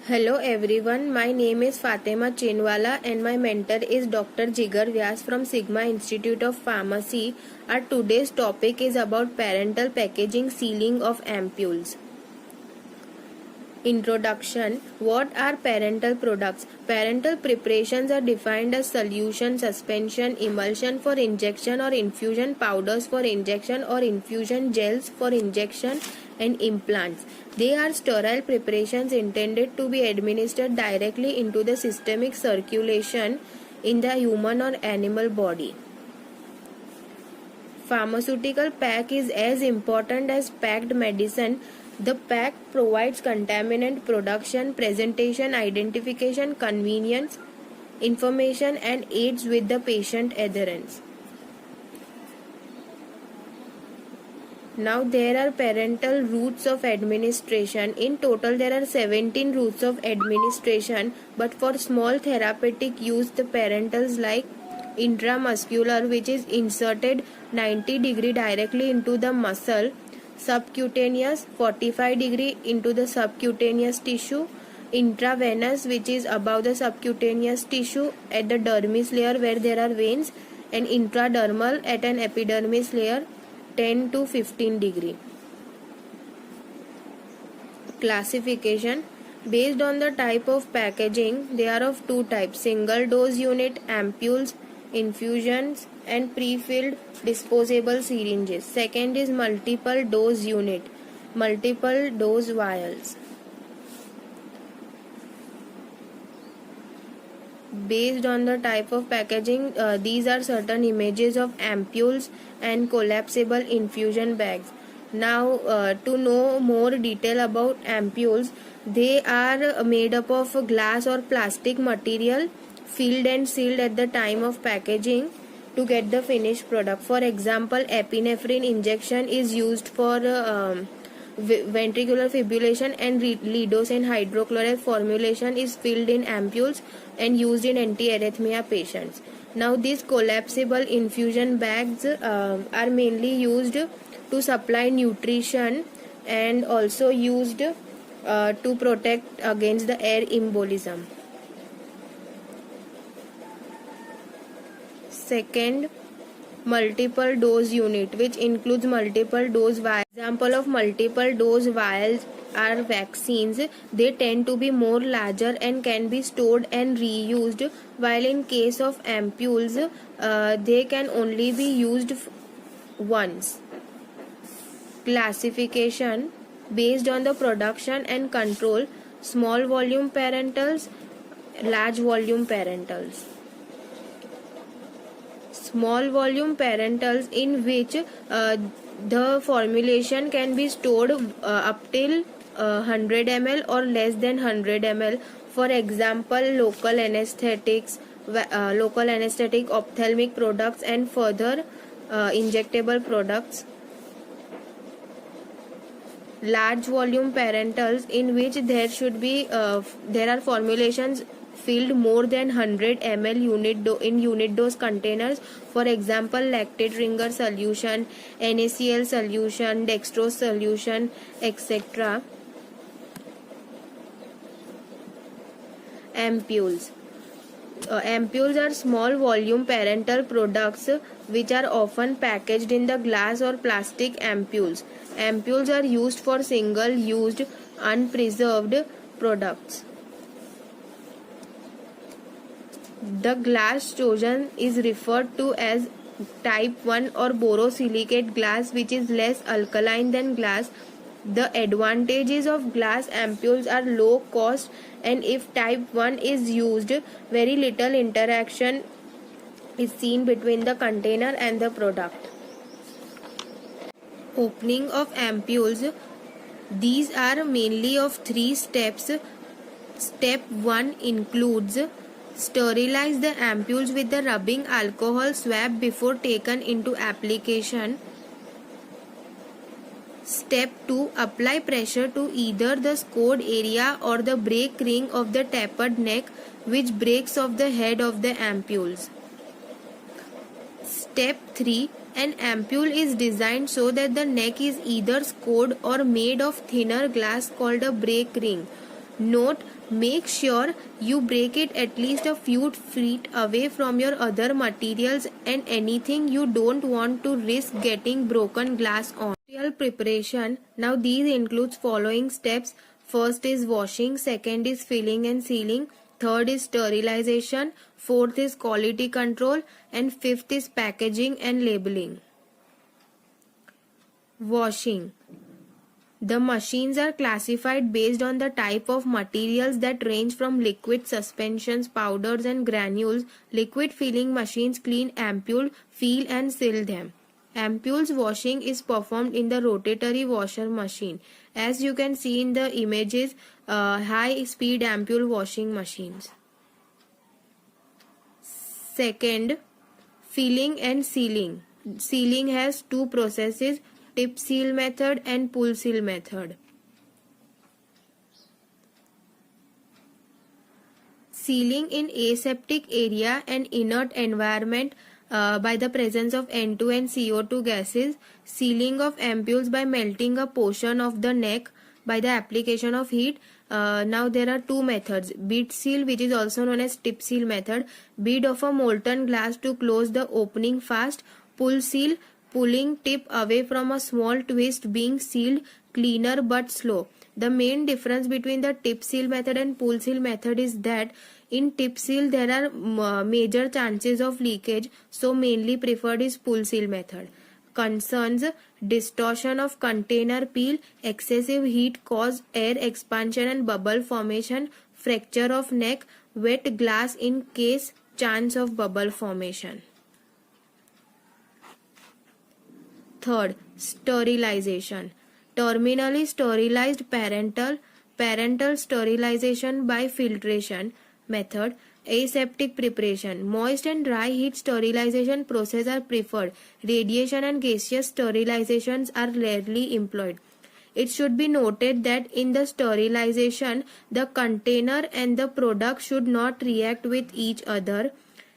Hello everyone, my name is Fatima Chinwala and my mentor is Dr. Jigar Vyas from Sigma Institute of Pharmacy. Our today's topic is about parental packaging sealing of ampules. Introduction. What are parental products? Parental preparations are defined as solution, suspension, emulsion for injection or infusion, powders for injection or infusion, gels for injection and implants. They are sterile preparations intended to be administered directly into the systemic circulation in the human or animal body. Pharmaceutical pack is as important as packed medicine. The pack provides contaminant production, presentation, identification, convenience, information and aids with the patient adherence. Now there are parental routes of administration. In total there are 17 routes of administration, but for small therapeutic use the parentals like intramuscular, which is inserted 90° directly into the muscle, subcutaneous 45° into the subcutaneous tissue, intravenous, which is above the subcutaneous tissue at the dermis layer where there are veins, and intradermal at an epidermis layer 10 to 15°. Classification. Based on the type of packaging, they are of two types: single dose unit, ampules, infusions and pre-filled disposable syringes. Second is multiple dose unit, multiple dose vials. Based on the type of packaging, these are certain images of ampules and collapsible infusion bags. Now to know more detail about ampules, they are made up of glass or plastic material filled and sealed at the time of packaging to get the finished product. For example, epinephrine injection is used for ventricular fibrillation, and lidocaine hydrochloride formulation is filled in ampules and used in antiarrhythmia patients. Now these collapsible infusion bags are mainly used to supply nutrition and also used to protect against the air embolism. Second, multiple dose unit, which includes multiple dose vials. Example of multiple dose vials are vaccines. They tend to be more larger and can be stored and reused, while in case of ampules they can only be used once. Classification. Based on the production and control: small volume parentals, large volume parentals. Small volume parentals, in which the formulation can be stored up till 100 ml or less than 100 ml. For example, local anesthetics, local anesthetic, ophthalmic products and further injectable products. Large volume parentals, in which there are formulations filled more than 100 ml in unit dose containers. For example, lactate ringer solution, NaCl solution, dextrose solution, etc. Ampules. Ampules are small volume parental products which are often packaged in the glass or plastic ampules. Ampules are used for single-used, unpreserved products. The glass chosen is referred to as type 1 or borosilicate glass, which is less alkaline than glass. The advantages of glass ampules are low cost, and if type 1 is used, very little interaction is seen between the container and the product. Opening of ampules. These are mainly of 3 steps. Step 1 includes: sterilize the ampules with the rubbing alcohol swab before taken into application. Step 2. Apply pressure to either the scored area or the break ring of the tapered neck, which breaks off the head of the ampules. Step 3. An ampule is designed so that the neck is either scored or made of thinner glass called a break ring. Note, make sure you break it at least a few feet away from your other materials and anything you don't want to risk getting broken glass on. Material preparation. Now these includes following steps. First is washing, second is filling and sealing, third is sterilization, fourth is quality control, and fifth is packaging and labeling. Washing. The machines are classified based on the type of materials that range from liquid suspensions, powders and granules. Liquid filling machines clean ampule, fill and seal them. Ampules washing is performed in the rotatory washer machine. As you can see in the images, high speed ampule washing machines. Second, filling and sealing. Sealing has two processes: tip seal method and pull seal method. Sealing in aseptic area and inert environment by the presence of N2 and CO2 gases. Sealing of ampules by melting a portion of the neck by the application of heat. Now there are two methods: bead seal, which is also known as tip seal method, bead of a molten glass to close the opening fast; pull seal, pulling tip away from a small twist, being sealed, cleaner but slow. The main difference between the tip seal method and pull seal method is that in tip seal there are major chances of leakage, so mainly preferred is pull seal method. Concerns: distortion of container peel, excessive heat cause air expansion and bubble formation, fracture of neck, wet glass in case chance of bubble formation. Third, sterilization. Terminally sterilized parental sterilization by filtration method. Aseptic preparation. Moist and dry heat sterilization process are preferred. Radiation and gaseous sterilizations are rarely employed. It should be noted that in the sterilization, the container and the product should not react with each other,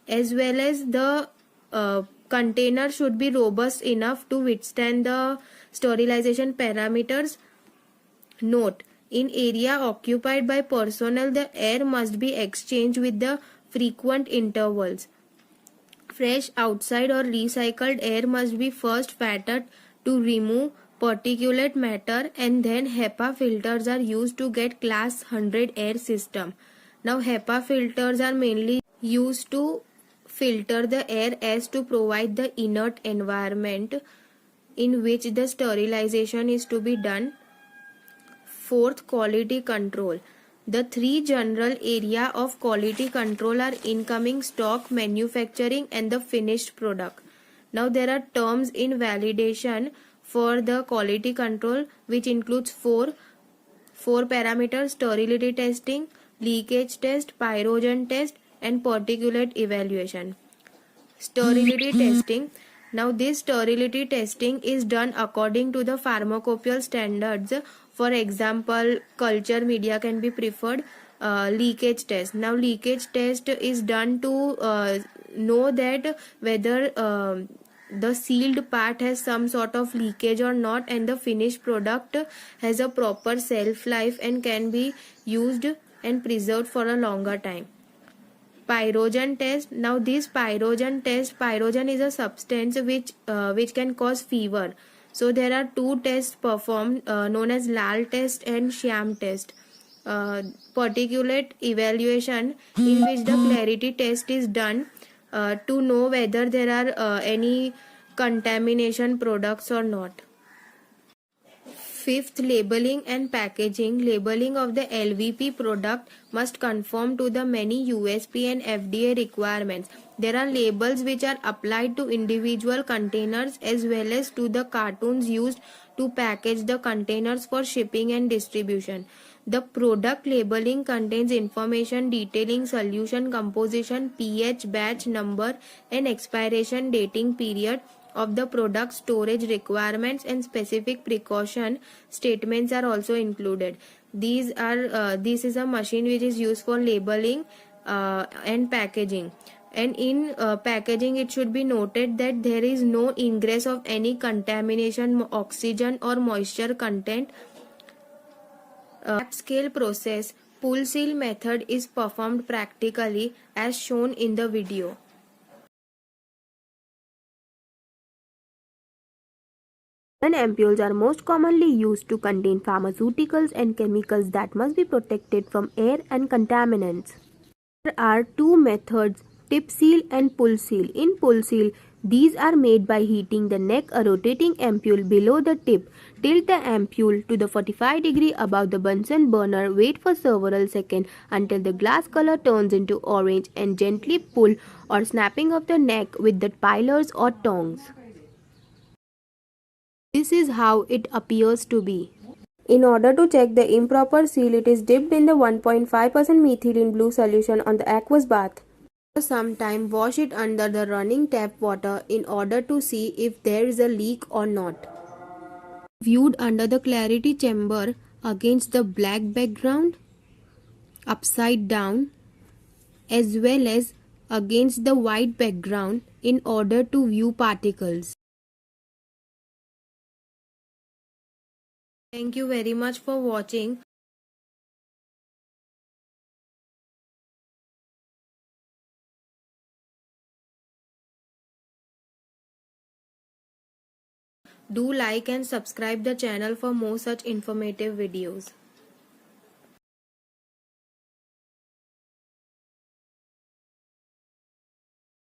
as well as the container should be robust enough to withstand the sterilization parameters. Note, in area occupied by personnel, the air must be exchanged with the frequent intervals. Fresh outside or recycled air must be first filtered to remove particulate matter, and then HEPA filters are used to get class 100 air system. Now HEPA filters are mainly used to filter the air as to provide the inert environment in which the sterilization is to be done. Fourth, quality control. The three general area of quality control are incoming stock, manufacturing and the finished product. Now there are terms in validation for the quality control, which includes four parameters: sterility testing, leakage test, pyrogen test and particulate evaluation. Sterility testing. Now this sterility testing is done according to the pharmacopoeial standards. For example, culture media can be preferred. Leakage test. Now leakage test is done to know that whether the sealed part has some sort of leakage or not, and the finished product has a proper shelf life and can be used and preserved for a longer time. Pyrogen test. Now this pyrogen test, pyrogen is a substance which can cause fever. So there are two tests performed known as Lal test and Sham test. Particulate evaluation, in which the clarity test is done to know whether there are any contamination products or not. Fifth, labeling and packaging. Labeling of the LVP product must conform to the many USP and FDA requirements. There are labels which are applied to individual containers as well as to the cartons used to package the containers for shipping and distribution. The product labeling contains information detailing solution composition, pH, batch number and expiration dating period of the product. Storage requirements and specific precaution statements are also included. This is a machine which is used for labeling and packaging. And in packaging, it should be noted that there is no ingress of any contamination, oxygen or moisture content. Lab scale process. pull seal method is performed practically as shown in the video. Ampules are most commonly used to contain pharmaceuticals and chemicals that must be protected from air and contaminants. There are two methods, tip seal and pull seal. In pull seal, these are made by heating the neck a rotating ampule below the tip. Tilt the ampule to the 45 degree above the Bunsen burner. Wait for several seconds until the glass color turns into orange and gently pull or snapping of the neck with the pliers or tongs. This is how it appears to be. In order to check the improper seal, it is dipped in the 1.5% methylene blue solution on the aqueous bath. For some time, wash it under the running tap water in order to see if there is a leak or not. Viewed under the clarity chamber against the black background, upside down, as well as against the white background in order to view particles. Thank you very much for watching. Do like and subscribe the channel for more such informative videos.